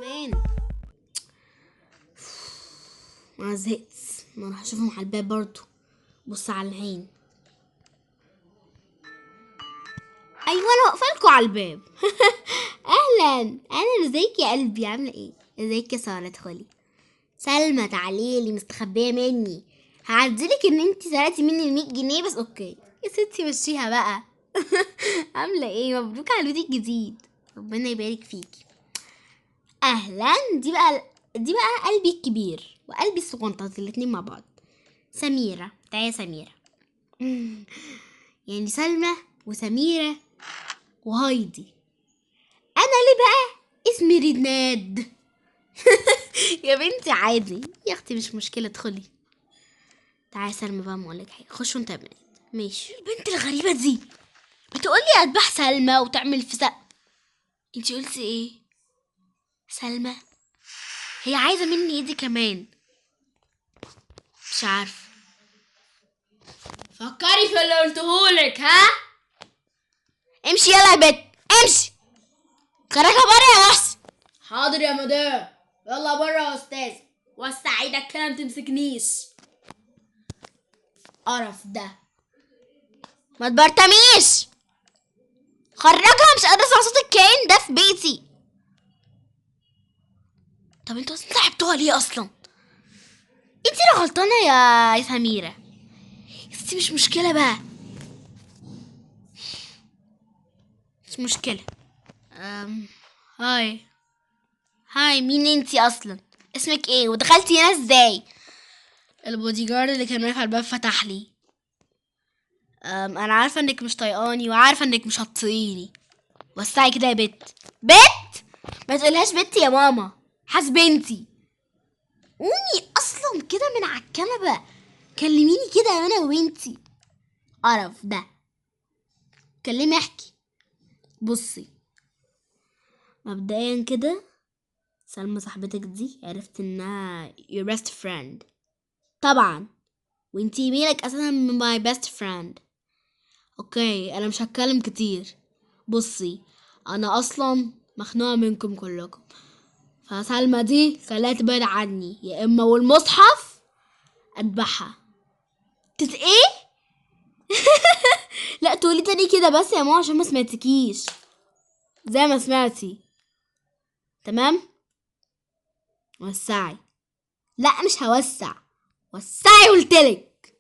كمان. انا زهقت، ما اروح اشوفهم على الباب برضو. بص على العين. ايوه انا واقفه على الباب. اهلا، انا ازيك يا قلبي، عامله ايه؟ ازيك يا ساره؟ ادخلي. سلمى تعالي لي، مستخبيه مني. هعدلك ان انت سرقتي مني ال100 جنيه، بس اوكي يا ستي مشيها بقى. عامله ايه؟ مبروك على البيت الجديد، ربنا يبارك فيكي. اهلا. دي بقى قلبي الكبير وقلبي الصغنطط الاتنين مع بعض. سميرة، تعالي يا سميرة. يعني سلمى وسميرة وهايدي. انا ليه بقى اسمي ريناد؟ يا بنتي عادي يا اختي، مش مشكلة، ادخلي. تعالي يا سلمى بقى، مقولك حاجة، خشوا انت يا بنات. ماشي. البنت الغريبة دي بتقولي اذبح سلمى وتعمل في سق. انتي قلتي ايه؟ سلمى؟ هي عايزة مني ايدي كمان. مش عارفة. فكري في اللي قلتهولك، ها؟ امشي يلا يا بت، امشي. خرجها بره يا محسن. حاضر يا مدام. يلا بره يا استاذ. وسع ايدك كده، ما تمسكنيش. قرف ده. ما تبرتميش. خرجها، مش قادرة اسمع صوت الكائن ده في بيتي. طب انتوا صاحبتوها ليه اصلا؟ انتي اللي غلطانه يا سميره. يا ستي مش مشكله بقى، مش مشكله. هاي. هاي، مين انتي اصلا؟ اسمك ايه ودخلتي هنا ازاي؟ البودي جارد اللي كان واقف على الباب فتح لي. انا عارفه انك مش طايقاني وعارفه انك مش هتطيقيني. وسعي كده يا بت. بت، ما تقولهاش بنتي يا ماما، حاسبنتي. قومي اصلا كده من على الكنبه، كلميني كده انا وانتي. قرف ده. كلمي، احكي. بصي، مبدئيا كده سلمى صاحبتك دي عرفت انها your best friend طبعا، وانتي مينك اساسا من my best friend. اوكي انا مش هتكلم كتير. بصي، انا اصلا مخنوقه منكم كلكم، فسلمى دي خليها تبعد عني، يا اما والمصحف اذبحها. ايه؟ لا تقولي تاني كده بس يا ماما عشان ما سمعتكيش زي ما سمعتي. تمام. وسعي. لا مش هوسع، وسعي قلتلك.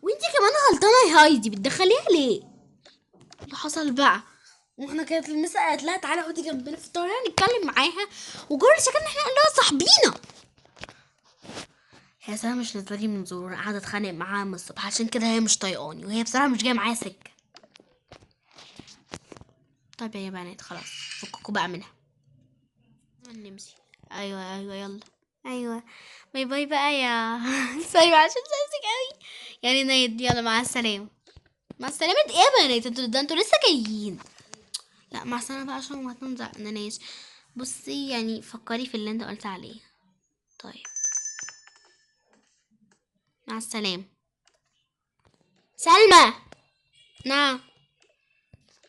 وانتي كمان غلطانه يا هايدي، بتدخليها ليه؟ اللي حصل بقى، واحنا كانت المسا قالت لها تعالى اقعدي جنبنا في الطريق نتكلم معاها، وجرى شكلنا احنا قال لها صاحبينا. هي ساره مش نازله من زور، قاعده اتخانق معاها من الصبح، عشان كده هي مش طايقاني، وهي بصراحه مش جايه معايا سكه. طيب يا بنات خلاص، فككوا بقى منها، نمشي. ايوه يلا. ايوه، باي باي بقى يا سوري عشان سامسك قوي. يعني نايد، يلا مع السلامه. مع السلامه ايه يا بنات؟ انتوا لسه جايين. لا مع السلامه بقى عشان ما تنزعناش. بصي يعني فكري في اللي انت قلت عليه. طيب مع السلامه. سلمى. نعم.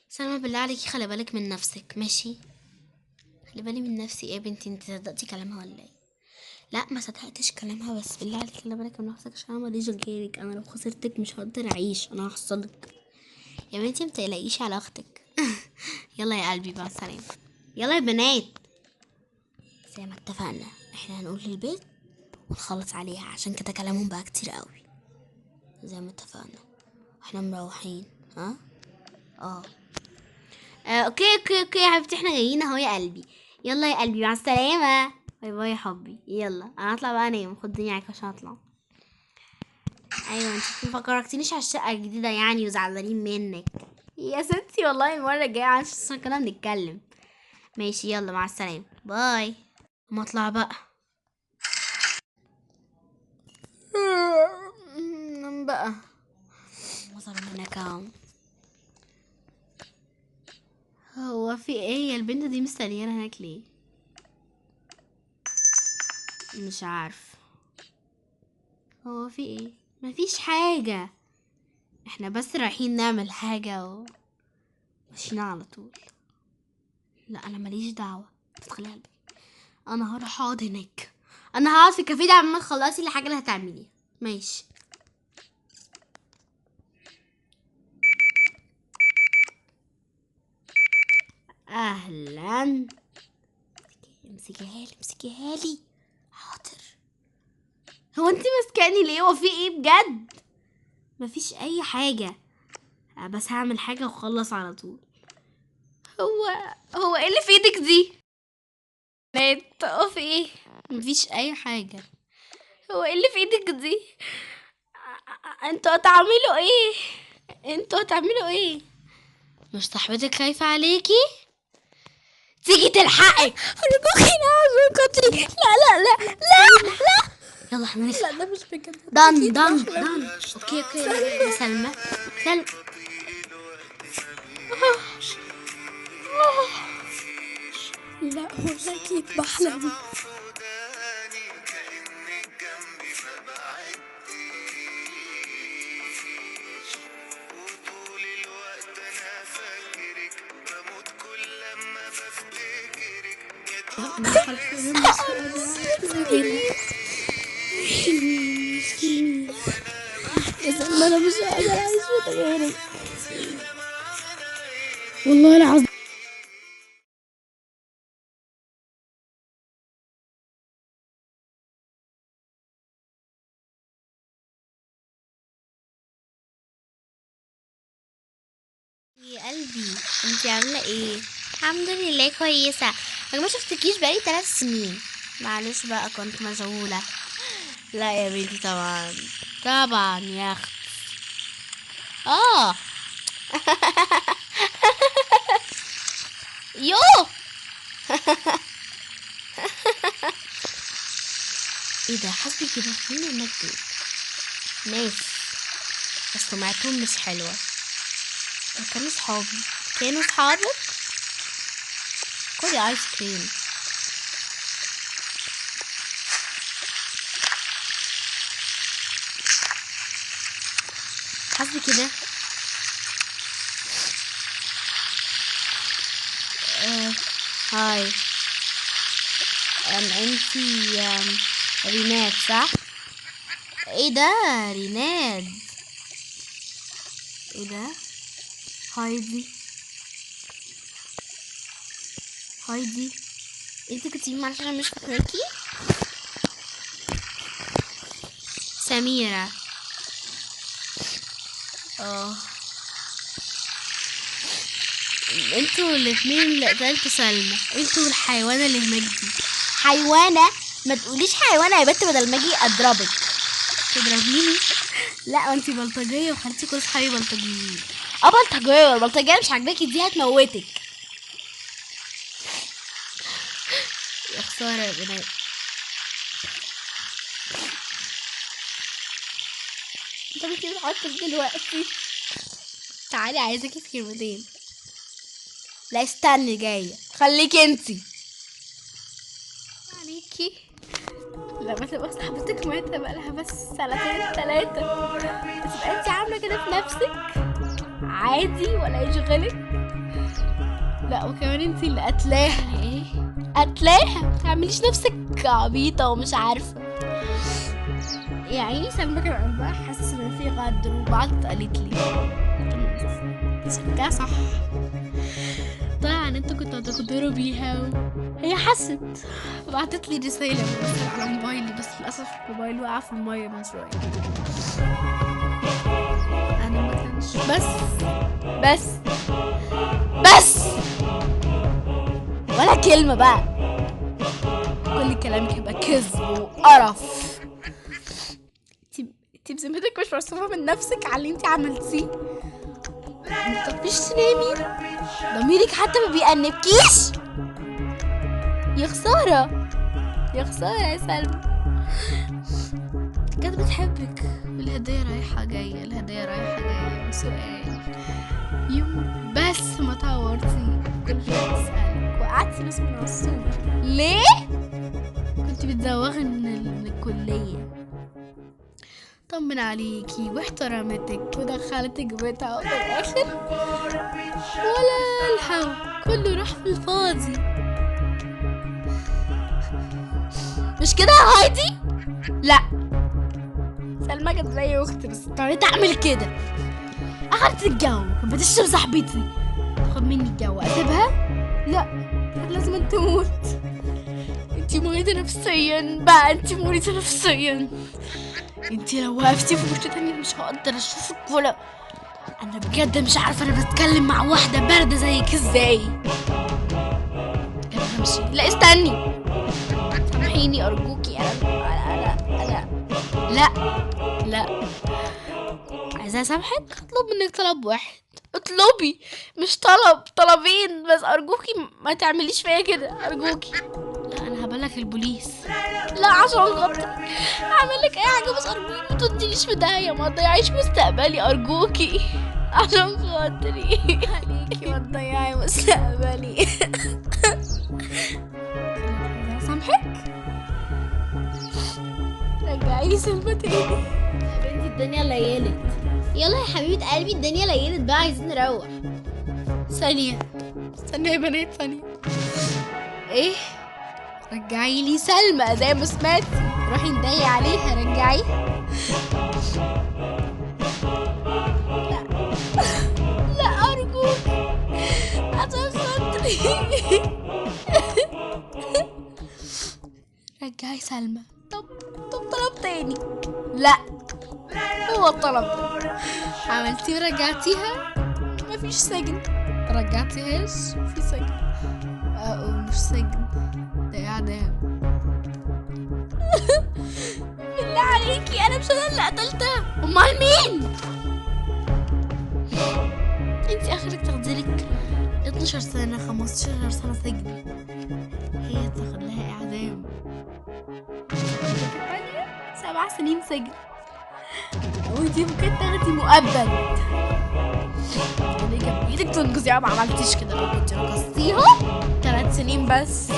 سلمى بالله عليكي خلي بالك من نفسك، ماشي؟ خلي بالي من نفسي ايه يا بنتي؟ انت صدقتي كلامها ولا ايه؟ لا ما صدقتش كلامها، بس بالله عليك خلي بالك من نفسك عشان انا ماليش غيرك، انا لو خسرتك مش هقدر اعيش، انا هحصلك يا بنتي، متقلقيش على اختك. يلا يا قلبي مع السلامه. يلا يا بنات، زي ما اتفقنا احنا هنقول للبيت ونخلص عليها، عشان كده كلامهم بقى كتير قوي. زي ما اتفقنا احنا مروحين. ها اه اوكي يا حبيبتي، احنا جايين اهو يا قلبي. يلا يا قلبي مع السلامه. باي باي يا حبي. يلا انا هطلع بقى انام، خدني معاك عشان اطلع. ايوه انت مفكرتنيش على الشقه الجديده يعني وزعلانين منك يا ستي، والله المره الجايه عشان كنا بنتكلم. ماشي يلا مع السلامه، باي. ما اطلع بقى. نام بقى. وصل هناك اهو. هو في ايه يا البنت دي مستنيانا هناك ليه؟ مش عارف هو في ايه. مفيش حاجه، احنا بس رايحين نعمل حاجه ومشينا على طول. لا انا ماليش دعوه. خليها البيت. انا هروح اقعد هناك، انا هقعد في الكافيه ده عما تخلصي الحاجه اللي هتعمليها. ماشي. اهلا. امسكيها لي. حاضر. هو انت ماسكاني ليه؟ هو في ايه بجد؟ مفيش اي حاجه، بس هعمل حاجه واخلص على طول. هو ايه اللي في ايدك دي؟ لا تقف ايه؟ مفيش اي حاجه. هو ايه اللي في ايدك دي؟ انتوا هتعملوا ايه؟ مش صاحبتك خايفه عليكي؟ تيجي تلحقك. ارجوكي عشان خاطري. لا يلا احنا نسمع. لا ده مش بجد. دان. اوكي سلمى. لا هو اكيد بحلم. انا مش قادرة اعيش من غيرك والله العظيم. يا قلبي انتي عامله ايه؟ الحمد لله كويسه. انا ما شفتكيش بقالي 3 سنين. معلش بقى كنت مشغوله. لا يا بنتي طبعا يا اخت. اه. يو. ايه ده؟ حسبي كده مين هناك دول؟ ناس بس سمعتهم مش حلوه. كانوا صحابك. كلي ايس كريم. حسبي كده. هاي. انتي ريناد صح؟ ايه ده ريناد؟ ايه ده؟ هايدي انتي كنتي معرفش انا مش فاكراكي. سميرة. انتوا الاتنين اللي قتلتوا سلمى، انتوا الحيوانة اللي هناك دي. حيوانة؟ ما تقوليش حيوانة يا بنت بدل ما اجي اضربك. تضربيني؟ لا انتي بلطجية وخليتي كل صحابي بلطجيين. بلطجية والبلطجية مش عاجباكي دي هتموتك. يا خسارة يا بنات. انت مش بتحطك دلوقتي. تعالي عايزاكي في كلمتين. لا استني جاية، خليكي انتي عليكي. لما تبقى صاحبتك ماتت بقالها بس 2 3 تبقى انتي عاملة كده في نفسك عادي ولا يشغلك؟ لا وكمان انتي اللي قتلاها. ايه قتلاها؟ متعمليش نفسك عبيطة ومش عارفة. يا عيني سلمى كان قلبها حاسس ان في غدر وبعض قالت لي سبتها صح. طبعا انتوا كنتوا هتغدروا بيها هي حست. بعتت لي رسالة على موبايلي بس للأسف الموبايل وقع في المية من شوية. أنا ما كانش بس ولا كلمة بقى. كل كلامك هيبقى كذب وقرف. انتي بذمتك مش مرسومة من نفسك على اللي انتي عملتيه؟ متطفيش تنامي؟ ضميرك حتى ما بيأنبكيش؟ يا خسارة يا سلمى. كانت بتحبك. الهدية رايحة جاية وسؤال يوم بس ما تعورتي كل شوية تسألك وقعدتي بس من الصوت ليه؟ كنت بتزوغي من الكلية. طمن عليكي واحترمتك ودخلتك بيتها وفي الآخر ولا الهوا كله راح في الفاضي. مش كده يا هايدي؟ لا سلمى كانت زي اختي بس اضطريت اعمل كده. اخدت الجو كانت بتشتم صاحبتي تاخد مني الجو اسيبها؟ لا كانت لازم تموت. انتي مريضة نفسيا بقى، انتي مريضة نفسيا. انتي لو وقفتي في وش تاني مش هقدر اشوفك ولا. انا بجد مش عارفة انا بتكلم مع واحدة باردة زيك ازاي. انا همشي. لا استني سامحيني ارجوكي. انا لا لا عايزة اسامحك. اطلب منك طلب واحد. اطلبي مش طلبين بس ارجوكي ما تعمليش فيا كده ارجوكي. لا انا هبلغ البوليس. لا عشان خاطري اعمل لك اي حاجه بس ارجوكي ما تودينيش في داهيه ما تضيعيش مستقبلي ارجوكي عشان خاطري. عليكي ما تضيعي مستقبلي. سامحك. رجعيلي سلمى تاني يا بنتي. الدنيا ليلت. يلا يا حبيبه قلبي الدنيا ليلت بقى عايزين نروح. ثانيه استنى يا بنات ثانيه. ايه رجعيلي سلمى زي ما سمعتي. روحي ندعي عليها رجعيها. لا ارجوك عشان خاطري. رجعي سلمى. طب طلب تاني. لا هو الطلب ده عملتيه ورجعتيها مفيش سجن. رجعتيهاش في سجن. مش سجن ده اعدام. بالله عليكي انا مش انا اللي قتلتها. امال مين؟ انتي اخرك تاخديلك 12 سنة 15 سنة سجن. هي تاخد لها اعدام. 7 سنين سجن. وانتي ممكن تاخدي مؤبد. اللي جنب ايدك تنقذيها ما عملتيش كده. لو كنت نقصتيها 3 سنين بس.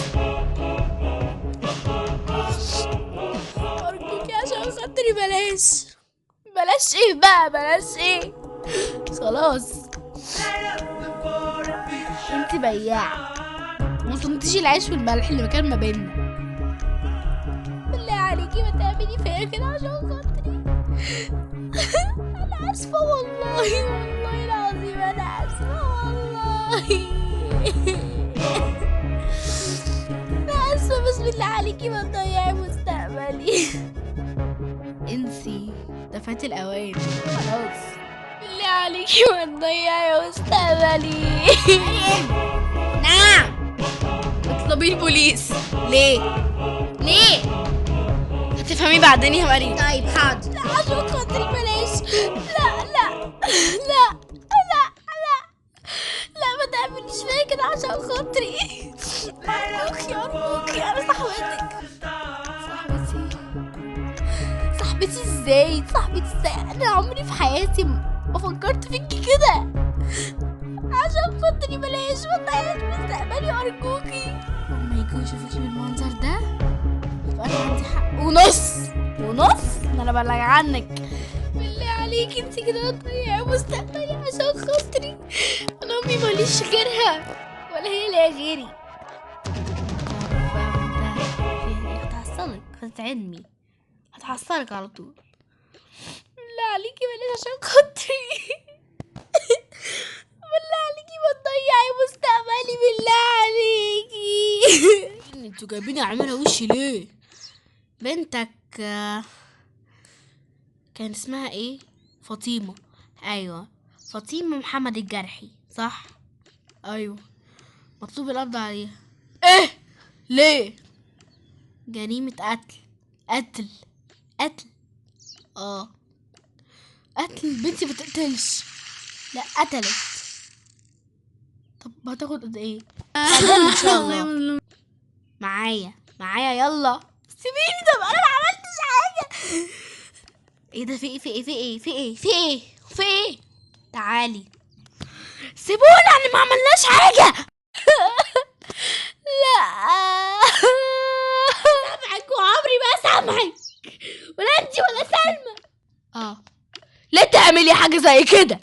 ارجوكي عشان خاطري بلاش ايه بقى بلاش ايه. خلاص انت بياعة ما تنطيش العيش والملح اللي كان ما بيننا. بالله عليكي ما تعملي فيا كده عشان خاطري. انا اسفة والله العظيم انا اسفة والله. انا اسفة بس بالله عليكي ما تضيعي مستقبلي. انسي ده فات الاوان خلاص. بالله عليكي ما تضيعي مستقبلي. نعم اطلبي البوليس. ليه هتفهمي بعدين يا مريم. طيب حاضر. لا عشان خاطري بلاش. لا ما تعمليش فيا كده عشان خاطري. ارجوكي انا صاحبتي ازاي انا عمري في حياتي ما فكرت فيكي كده. عشان خاطري بلاش ما تضيعيش مستقبلي ارجوكي. لما يجوا يشوفوكي بالمنظر ده يبقى انا عندي حق ونص ان انا ابلغ عنك. بالله عليكي انت كده هتضيعي مستقبلي عشان خاطري. انا امي ماليش غيرها ولا هي ليها غيري. هتحصلك هتتعدمي هتحصلك على طول. بالله عليكي بلاش عشان خاطري. بالله عليكي ما تضيعي مستقبلي بالله عليكي. انتوا جايبيني اعملها وشي ليه؟ بنتك كان اسمها ايه؟ فاطمة. ايوه فاطمة محمد الجرحي صح؟ ايوه مطلوب القبض عليها. ايه؟ ليه؟ جريمة قتل. قتل. بنتي بتقتلش. لا قتلت. طب هتاخد قد ايه؟ ان شاء الله. معايا يلا سيبيني. طب انا ما عملتش حاجه. ايه ده؟ في ايه؟ تعالي سيبونا انا ما عملناش حاجه. لا سامعك وعمري ما سامعك ولا انت ولا سلمى. ليه تعملي حاجه زي كده؟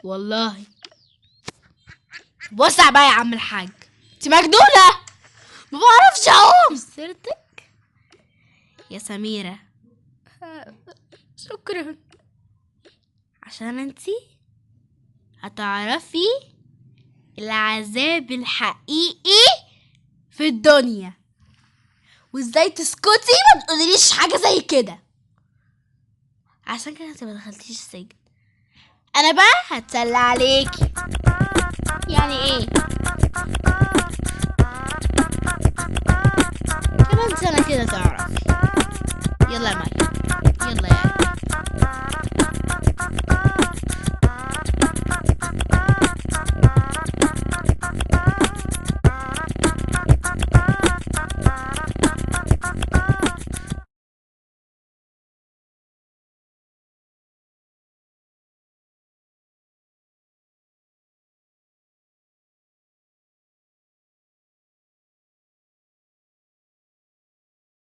والله وسع بقى يا عم الحاج. انت مجنونه ما بعرفش اعوم. سيرتك يا سميرة؟ شكرا. عشان انتي هتعرفي العذاب الحقيقي في الدنيا، وازاي تسكتي ما تقوليليش حاجة زي كده. عشان كده انتي ما دخلتيش السجن. انا بقى هتسلى عليكي. يعني ايه؟ كمان سنة كده تعرف.